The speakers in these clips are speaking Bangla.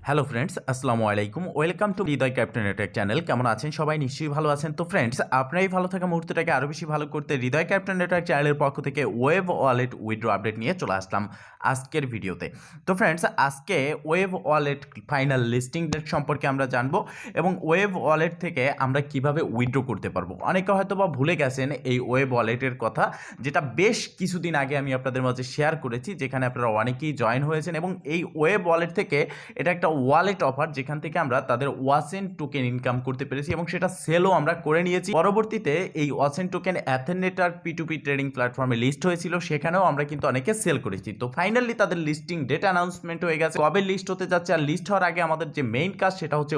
হ্যালো ফ্রেন্ডস, আসসালামু আলাইকুম। Welcome to Hridoy captain network channel. কেমন আছেন সবাই? নিশ্চয়ই ভালো আছেন। তো ফ্রেন্ডস, আপনার এই ভালো থাকা মুহূর্তটাকে আরও বেশি ভালো করতে হৃদয় ক্যাপ্টেন নেটওয়ার্ক চ্যানেলের পক্ষ থেকে ওয়েব ওয়ালেট উইথড্র আপডেট নিয়ে চলে আসলাম আজকের ভিডিওতে। তো ফ্রেন্ডস, আজকে web wallet final listing date সম্পর্কে আমরা জানবো এবং ওয়েব ওয়ালেট থেকে আমরা কিভাবে উইথড্র করতে পারবো। অনেকে হয়তো বা ভুলে গেছেন এই ওয়েব ওয়ালেটের কথা, যেটা বেশ কিছুদিন আগে আমি আপনাদের মাঝে শেয়ার করেছি, যেখানে আপনারা অনেকেই জয়েন হয়েছেন এবং এই ওয়েব ওয়ালেট থেকে এটা একটা ওয়ালেট অফার, যেখান থেকে আমরা তাদের ওয়াসেন টোকেন ইনকাম করতে পেরেছি এবং সেটা সেলও আমরা করে নিয়েছি। পরবর্তীতে এই ওয়াসেন টোকেন অ্যাথেন নেটওয়ার্ক P2P ট্রেডিং প্ল্যাটফর্মে লিস্ট হয়েছিল, সেখানেও আমরা কিন্তু অনেকে সেল করেছি। তো ফাইনালি তাদের লিস্টিং ডেট অ্যানাউন্সমেন্ট হয়ে গেছে, কবে লিস্ট হতে যাচ্ছে। আর লিস্ট হওয়ার আগে আমাদের যে মেইন কাজ সেটা হচ্ছে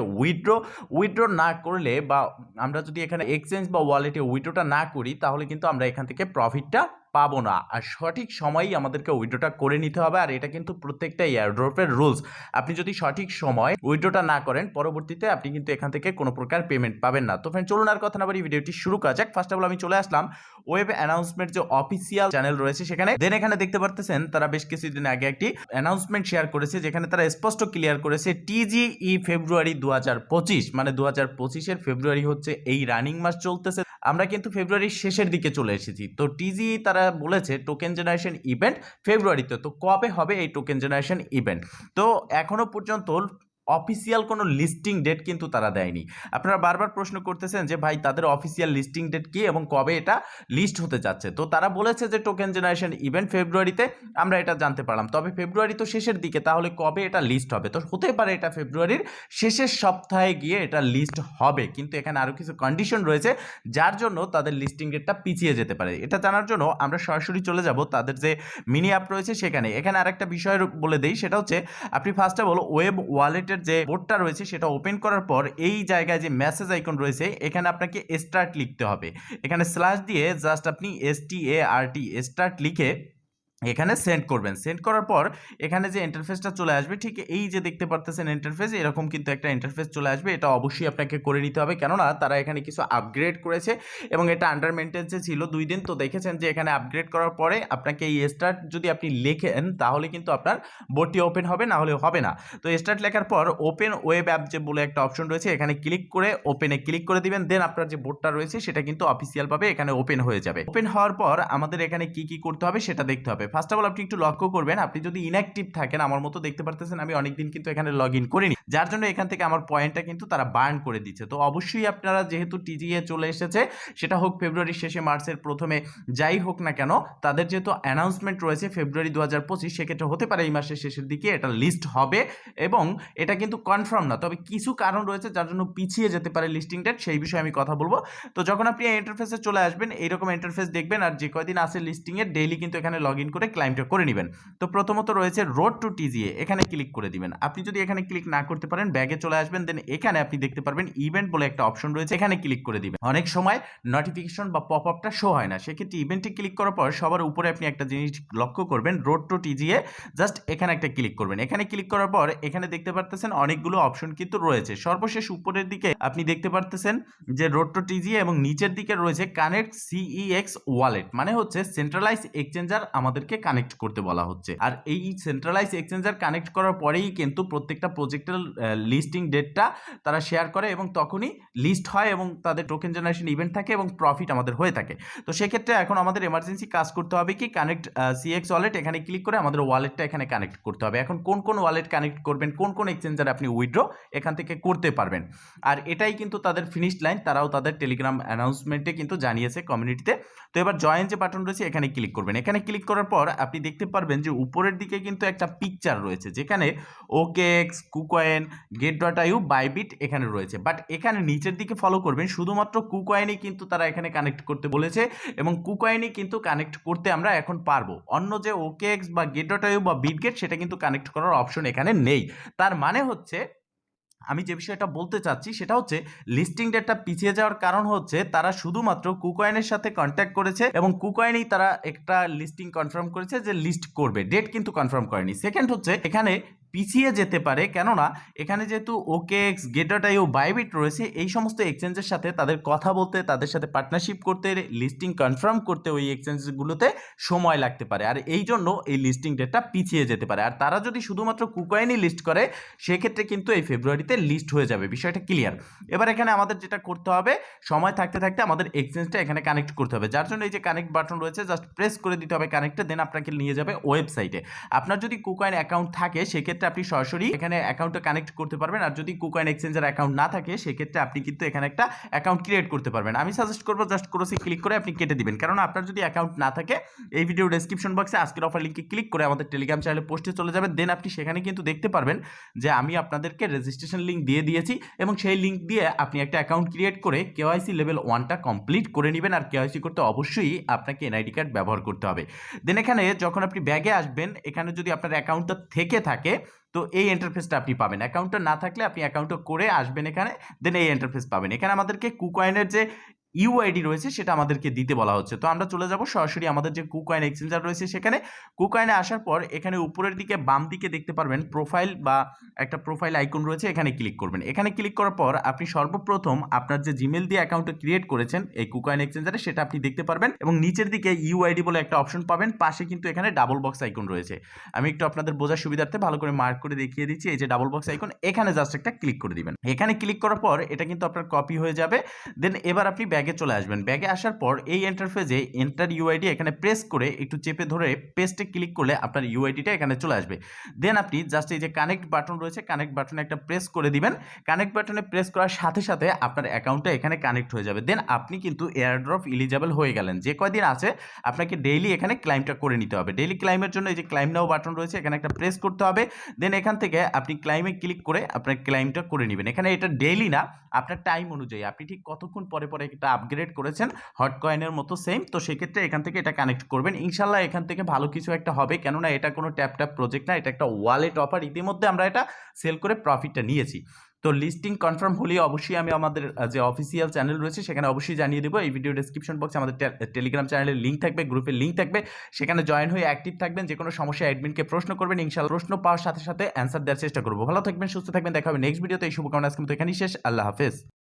উইথড্র না করলে বা আমরা যদি এখানে এক্সচেঞ্জ বা ওয়ালেটে উইথড্রটা না করি, তাহলে কিন্তু আমরা এখান থেকে প্রফিটটা পাবো না। আর সঠিক সময়ই আমাদেরকে উইথড্রটা করে নিতে হবে। আর এটা কিন্তু প্রত্যেকটা এয়ারড্রপের রুলস। আপনি যদি সঠিক সময় উইথড্রটা না করেন, পরবর্তীতে আপনি কিন্তু এখান থেকে কোনো প্রকার পেমেন্ট পাবেন না। তো ফ্রেন্ড, চলুন আর কথা না বাড়ি ভিডিওটি শুরু করা যাক। ফার্স্ট অফ অল আমি চলে আসলাম ওয়েব অ্যানাউন্সমেন্ট যে অফিসিয়াল চ্যানেল রয়েছে সেখানে। দেন এখানে দেখতে পারতেছেন তারা বেশ কিছুদিন আগে একটি অ্যানাউন্সমেন্ট শেয়ার করেছে, যেখানে তারা স্পষ্ট ক্লিয়ার করেছে TGE ফেব্রুয়ারি 2025, মানে 2025-এর ফেব্রুয়ারি হচ্ছে এই রানিং মাস চলতেছে। আমরা কিন্তু ফেব্রুয়ারির শেষের দিকে চলে এসেছি। তো TGE তারা বলেছে টোকেন জেনারেশন ইভেন্ট ফেব্রুয়ারিতে। তো কবে হবে এই টোকেন জেনারেশন ইভেন্ট? তো এখনো পর্যন্ত অফিসিয়াল কোনো লিস্টিং ডেট কিন্তু তারা দেয়নি। আপনারা বারবার প্রশ্ন করতেছেন যে ভাই, তাদের অফিসিয়াল লিস্টিং ডেট কি এবং কবে এটা লিস্ট হতে যাচ্ছে? তো তারা বলেছে যে টোকেন জেনারেশন ইভেন্ট ফেব্রুয়ারিতে, আমরা এটা জানতে পারলাম। তবে ফেব্রুয়ারি তো শেষের দিকে, তাহলে কবে এটা লিস্ট হবে? তো হতে পারে এটা ফেব্রুয়ারির শেষের সপ্তাহে গিয়ে এটা লিস্ট হবে, কিন্তু এখানে আরও কিছু কন্ডিশন রয়েছে যার জন্য তাদের লিস্টিং ডেটটা পিছিয়ে যেতে পারে। এটা জানার জন্য আমরা সরাসরি চলে যাব তাদের যে মিনি অ্যাপ রয়েছে সেখানে। এখানে আরেকটা বিষয় বলে দেই, সেটা হচ্ছে আপনি ফার্স্ট অফ অল ওয়েব ওয়ালেটের যে বোর্ডটা রয়েছে সেটা ওপেন করার পর এই জায়গায় যে মেসেজ আইকন রয়েছে এখানে আপনাকে স্টার্ট লিখতে হবে। এখানে স্ল্যাশ দিয়ে জাস্ট আপনি START স্টার্ট লিখে এখানে সেন্ড করবেন। সেন্ড করার পর এখানে যে ইন্টারফেসটা চলে আসবে, ঠিক এই যে দেখতে পারতেছেন ইন্টারফেস, এরকম কিন্তু একটা ইন্টারফেস চলে আসবে। এটা অবশ্যই আপনাকে করে নিতে হবে, কেননা তারা এখানে কিছু আপগ্রেড করেছে এবং এটা আন্ডার মেনটেন্সে ছিল 2 দিন। তো দেখেছেন যে এখানে আপগ্রেড করার পরে আপনাকে এই স্টার্ট যদি আপনি লেখেন, তাহলে কিন্তু আপনার বোর্ডটি ওপেন হবে, না হলে হবে না। তো স্টার্ট লেখার পর ওপেন ওয়েব অ্যাপ যে বলে একটা অপশন রয়েছে, এখানে ক্লিক করে ওপেনে ক্লিক করে দিবেন। দেন আপনার যে বোর্ডটা রয়েছে সেটা কিন্তু অফিসিয়ালভাবে এখানে ওপেন হয়ে যাবে। ওপেন হওয়ার পর আমাদের এখানে কি কি করতে হবে সেটা দেখতে হবে। ফার্স্ট অফ অল আপনি একটু লক্ষ্য করবেন, আপনি যদি ইনঅ্যাক্টিভ থাকেন, আমার মতো দেখতে পারতেছেন আমি অনেকদিন কিন্তু এখানে লগ ইন করিনি, যার জন্য এখান থেকে আমার পয়েন্টটা কিন্তু তারা বার্ন করে দিচ্ছে। তো অবশ্যই আপনারা যেহেতু TGA চলে এসেছে, সেটা হোক ফেব্রুয়ারির শেষে মার্চের প্রথমে, যাই হোক না কেন, তাদের যেহেতু অ্যানাউন্সমেন্ট রয়েছে ফেব্রুয়ারি 2025, সেক্ষেত্রে হতে পারে এই মাসের শেষের দিকে এটা লিস্ট হবে এবং এটা কিন্তু কনফার্ম না। তবে কিছু কারণ রয়েছে যার জন্য পিছিয়ে যেতে পারে লিস্টিং ডেট, সেই বিষয়ে আমি কথা বলবো। তো যখন আপনি এই ইন্টারফেসে চলে আসবেন, এইরকম ইন্টারফেস দেখবেন, আর যে কয়দিন আছে লিস্টিংয়ের ডেইলি কিন্তু এখানে লগ ইন করে ক্লাইমটা করে নেবেন। তো প্রথমত রয়েছে রোড টু TGA, এখানে ক্লিক করে দিবেন। আপনি যদি এখানে ক্লিক না করতে পারেন, ব্যাগে চলে আসবেন। দেন এখানে আপনি দেখতে পারবেন ইভেন্ট বলে একটা অপশন রয়েছে, এখানে ক্লিক করে দিবেন। অনেক সময় নোটিফিকেশন বা পপ আপটা শো হয় না, সেক্ষেত্রে ইভেন্টে ক্লিক করার পর সবার উপরে আপনি একটা জিনিস লক্ষ্য করবেন, রোড টু TGA, জাস্ট এখানে একটা ক্লিক করবেন। এখানে ক্লিক করার পর এখানে দেখতে পারতেছেন অনেকগুলো অপশন কিন্তু রয়েছে। সর্বশেষ উপরের দিকে আপনি দেখতে পারতেছেন যে রোড টু TGA এবং নিচের দিকে রয়েছে কানেক্ট CEX ওয়ালেট, মানে হচ্ছে সেন্ট্রালাইজ এক্সচেঞ্জার আমাদেরকে কানেক্ট করতে বলা হচ্ছে। আর এই সেন্ট্রালাইজ এক্সচেঞ্জার কানেক্ট করার পরেই কিন্তু প্রত্যেকটা প্রজেক্টের লিস্টিং ডেটটা তারা শেয়ার করে এবং তখনই লিস্ট হয় এবং তাদের টোকেন জেনারেশন ইভেন্ট থাকে এবং প্রফিট আমাদের হয়ে থাকে। তো সেক্ষেত্রে এখন আমাদের এমার্জেন্সি কাজ করতে হবে কি, কানেক্ট CX ওয়ালেট, এখানে ক্লিক করে আমাদের ওয়ালেটটা এখানে কানেক্ট করতে হবে। এখন কোন কোন ওয়ালেট কানেক্ট করবেন, কোন কোন এক্সচেঞ্জার আপনি উইথড্র এখান থেকে করতে পারবেন, আর এটাই কিন্তু তাদের ফিনিশ লাইন। তারাও তাদের টেলিগ্রাম অ্যানাউন্সমেন্টে কিন্তু জানিয়েছে কমিউনিটিতে। তো এবার জয়েন যে বাটন রয়েছে এখানে ক্লিক করবেন। এখানে ক্লিক করার পর আপনি দেখতে পারবেন যে উপরের দিকে কিন্তু একটা পিকচার রয়েছে, যেখানে OKX, কুকয়েন, Get.io, বাইবিট এখানে রয়েছে। বাট এখানে নিচের দিকে ফলো করবেন, শুধুমাত্র কুকয়েনই কিন্তু তারা এখানে কানেক্ট করতে বলেছে এবং কুকয়েনই কিন্তু কানেক্ট করতে আমরা এখন পারবো। অন্য যে OKX বা Get.io বা বিটগেট, সেটা কিন্তু কানেক্ট করার অপশন এখানে নেই। তার মানে হচ্ছে, আমি যে বিষয়টা বলতে চাচ্ছি সেটা হচ্ছে, লিস্টিং ডেটটা পিছিয়ে যাওয়ার কারণ হচ্ছে তারা শুধুমাত্র কুকয়েনের সাথে কন্ট্যাক্ট করেছে এবং কুকয়েনই তারা একটা লিস্টিং কনফার্ম করেছে যে লিস্ট করবে, ডেট কিন্তু কনফার্ম করেনি। সেকেন্ড হচ্ছে, এখানে পিছিয়ে যেতে পারে, কেননা এখানে যেহেতু ওকেএক্স, গেটার.আইও, বাইবিট রয়েছে, এই সমস্ত এক্সচেঞ্জের সাথে তাদের কথা বলতে, তাদের সাথে পার্টনারশিপ করতে, লিস্টিং কনফার্ম করতে ওই এক্সচেঞ্জগুলোতে সময় লাগতে পারে, আর এই জন্য এই লিস্টিং ডেটটা পিছিয়ে যেতে পারে। আর তারা যদি শুধুমাত্র কুকয়েনই লিস্ট করে সেক্ষেত্রে কিন্তু এই ফেব্রুয়ারিতে লিস্ট হয়ে যাবে, বিষয়টা ক্লিয়ার। এবার এখানে আমাদের যেটা করতে হবে, সময় থাকতে থাকতে আমাদের এক্সচেঞ্জটা এখানে কানেক্ট করতে হবে, যার জন্য এই যে কানেক্ট বাটন রয়েছে জাস্ট প্রেস করে দিতে হবে কানেক্টে, দেন আপনাকে নিয়ে যাবে ওয়েবসাইটে। আপনার যদি কুকয়েন অ্যাকাউন্ট থাকে সেক্ষেত্রে আপনি সরাসরি এখানে অ্যাকাউন্টটা কানেক্ট করতে পারবেন, আর যদি কুকয়েন এক্সচেঞ্জের অ্যাকাউন্ট না থাকে সেক্ষেত্রে আপনি কিন্তু এখানে একটা অ্যাকাউন্ট ক্রিয়েট করতে পারবেন। আমি সাজেস্ট করবো জাস্ট ক্রসে ক্লিক করে আপনি কেটে দিবেন, কারণ আপনার যদি অ্যাকাউন্ট না থাকে এই ভিডিও ডেসক্রিপশন বক্সে আজকের অফার লিঙ্কে ক্লিক করে আমাদের টেলিগ্রাম চ্যানেলে পোস্টে চলে যাবেন, দেন আপনি সেখানে কিন্তু দেখতে পারবেন যে আমি আপনাদেরকে রেজিস্ট্রেশন লিঙ্ক দিয়ে দিয়েছি, এবং সেই লিঙ্ক দিয়ে আপনি একটা অ্যাকাউন্ট ক্রিয়েট করে কেওয়াইসি লেভেল 1টা কমপ্লিট করে নেবেন। আর কেওয়াইসি করতে অবশ্যই আপনাকে এনআইডি কার্ড ব্যবহার করতে হবে। দেন এখানে যখন আপনি ব্যাগে আসবেন, এখানে যদি আপনার অ্যাকাউন্টটা থেকে থাকে তো এই ইন্টারফেসটা আপনি পাবেন, অ্যাকাউন্টটা না থাকলে আপনি অ্যাকাউন্টটা করে আসবেন এখানে, দেন এই ইন্টারফেস পাবেন। এখানে আমাদেরকে কুকয়েনের যে ইউআইডি রয়েছে সেটা আমাদেরকে দিতে বলা হচ্ছে, তো আমরা চলে যাব সরাসরি আমাদের যে কুকয়েন এক্সচেঞ্জার রয়েছে সেখানে। কুকয়েনে আসার পর এখানে উপরের দিকে বাম দিকে দেখতে পারবেন প্রোফাইল বা একটা প্রোফাইল আইকন রয়েছে, এখানে ক্লিক করবেন। এখানে ক্লিক করার পর আপনি সর্বপ্রথম আপনার যে জিমেল দিয়ে অ্যাকাউন্টটা ক্রিয়েট করেছেন এই কুকয়েন এক্সচেঞ্জারে সেটা আপনি দেখতে পারবেন, এবং নিচের দিকে ইউআইডি বলে একটা অপশন পাবেন, পাশে কিন্তু এখানে ডাবল বক্স আইকন রয়েছে। আমি একটু আপনাদের বোঝার সুবিধার্থে ভালো করে মার্ক করে দেখিয়ে দিচ্ছি, এই যে ডাবল বক্স আইকন, এখানে জাস্ট একটা ক্লিক করে দিবেন। এখানে ক্লিক করার পর এটা কিন্তু আপনার কপি হয়ে যাবে, দেন এবার আপনি ব্যাগে চলে আসবেন। ব্যাগে আসার পর এই ইন্টারফেসে এন্টার ইউআইডি এখানে প্রেস করে একটু চেপে ধরে পেস্টে ক্লিক করলে আপনার ইউআইডিটা এখানে চলে আসবে। দেন আপনি জাস্ট এই যে কানেক্ট বাটন রয়েছে, কানেক্ট বাটনে একটা প্রেস করে দিবেন। কানেক্ট বাটনে প্রেস করার সাথে সাথে আপনার অ্যাকাউন্টটা এখানে কানেক্ট হয়ে যাবে, দেন আপনি কিন্তু এয়ারড্রপ এলিজিবল হয়ে গেলেন। যে কয়দিন আছে আপনাকে ডেইলি এখানে ক্লাইমটা করে নিতে হবে। ডেইলি ক্লাইমের জন্য এই যে ক্লাইম নাও বাটন রয়েছে, এখানে একটা প্রেস করতে হবে, দেন এখান থেকে আপনি ক্লাইমে ক্লিক করে আপনার ক্লাইমটা করে নেবেন। এখানে এটা ডেইলি না, আপনার টাইম অনুযায়ী আপনি ঠিক কতক্ষণ পরে পরে এটা আপগ্রেড করেছেন হট কয়েনের মতো সেম, তো সেক্ষেত্রে এখান থেকে এটা কানেক্ট করবেন। ইনশাল্লাহ এখান থেকে ভালো কিছু একটা হবে, কেননা এটা কোনো ট্যাপ ট্যাপ প্রজেক্ট না, এটা একটা ওয়ালেট অফার। ইতিমধ্যে আমরা এটা সেল করে প্রফিটটা নিয়েছি। তো লিস্টিং কনফার্ম হলেই অবশ্যই আমি আমাদের যে অফিসিয়াল চ্যানেল রয়েছে সেখানে অবশ্যই জানিয়ে দেবো। এই ভিডিও ডেসক্রিপশন বক্সে আমাদের টেলিগ্রাম চ্যানেলের লিঙ্ক থাকবে, গ্রুপের লিঙ্ক থাকবে, সেখানে জয়েন হয়ে অ্যাক্টিভ থাকবেন। যে কোনো সমস্যা অ্যাডমিনকে প্রশ্ন করবেন, ইনশাআল্লাহ প্রশ্ন পাওয়ার সাথে সাথে অ্যান্সার দেওয়ার চেষ্টা করবো। ভালো থাকবেন, সুস্থ থাকবেন, দেখা হবে নেক্সট ভিডিওতে। এই শুভকামনা আজকে মতো এখানেই শেষ। আল্লাহ হাফেজ।